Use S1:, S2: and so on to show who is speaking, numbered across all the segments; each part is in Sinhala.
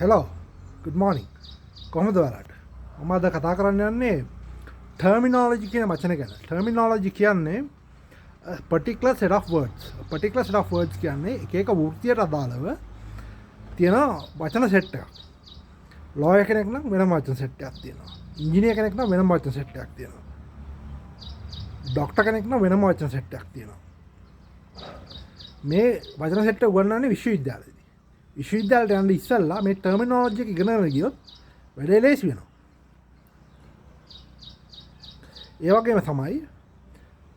S1: හෙලෝ good morning කොහොමද ඔයාලට මම අද කතා කරන්න යන්නේ ටර්මිනොලොජි කියන වචන ගැන. ටර්මිනොලොජි කියන්නේ particular set of words කියන්නේ එක එක වෘත්තියට අදාළව තියෙන වචන සෙට් එකක්. ලෝයර් කෙනෙක් නම් වෙනම වචන සෙට් එකක් තියෙනවා. ඉංජිනේර් කෙනෙක් නම් වෙනම වචන සෙට් එකක් තියෙනවා. ડોක්ටර් කෙනෙක් නම් වෙනම වචන සෙට් එකක් තියෙනවා. මේ වචන සෙට් එක උගන්වන්නේ විශ්වවිද්‍යාලයේදී. විශ්වවිද්‍යාලයට යන්න ඉස්සෙල්ලා මේ ටර්මිනොලොජි එක ඉගෙනගෙන ගියොත් වැඩේ ලේසි වෙනවා. ඒ වගේම තමයි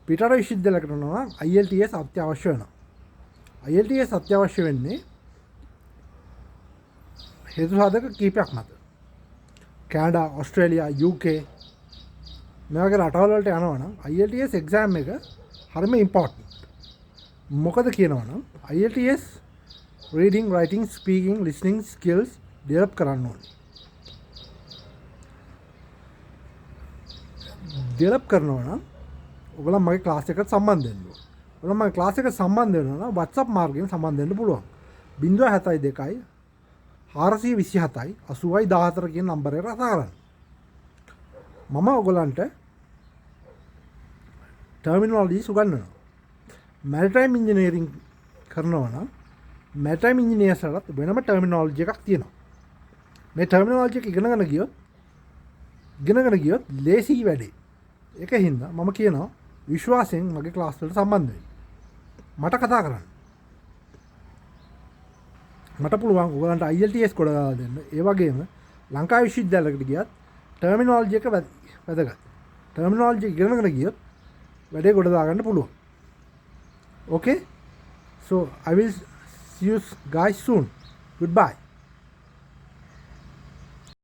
S1: පිටර විශ්වවිද්‍යාලයකට යනවා IELTS අත්‍යවශ්‍ය වෙනවා. IELTS අත්‍යවශ්‍ය වෙන්නේ හේතු සාධක කීපයක් මත. කැනඩා, ඕස්ට්‍රේලියා, UK මේ වගේ රටවල් වලට යනවා නම් IELTS එක්සෑම් එක හරිම ඉම්පෝටන්ට්. මොකද කියනවා නම් IELTS reading, writing, speaking, listening skills develop කරන්න ඕනේ. develop කරනවා නම් ඔයගොල්ලෝ මගේ ක්ලාස් එකට සම්බන්ධ වෙන්න ඕනේ. ඔයගොල්ලෝ මගේ ක්ලාස් එකට සම්බන්ධ වෙනවා නම් WhatsApp මාර්ගයෙන් සම්බන්ධ වෙන්න පුළුවන්. 072 427 8014 කියන නම්බර් එකට කතා කරන්න. මම ඔයගොල්ලන්ට ටර්මිනොලොජිස් උගන්වනවා. maritime engineering කරනවා නම් maritime engineersලට වෙනම ටර්මිනොලොජි එකක් තියෙනවා. මේ ටර්මිනොලොජි එක ඉගෙනගෙන ගියොත් ලේසි වැඩේ. ඒක හින්දා මම කියනවා විශ්වාසයෙන් මගේ ක්ලාස් වලට සම්බන්ධ වෙන්න. මට කතා කරන්න. මට පුළුවන් ඔයගලන්ට IELTS කොට දාලා දෙන්න. ඒ වගේම ලංකා විශ්වවිද්‍යාලයකට ගියත් ටර්මිනොලොජි එක වැදගත්. ටර්මිනොලොජි ඉගෙනගෙන ගියොත් වැඩේ කොට දාගන්න පුළුවන්. Okay? So I will see you guys soon. Goodbye.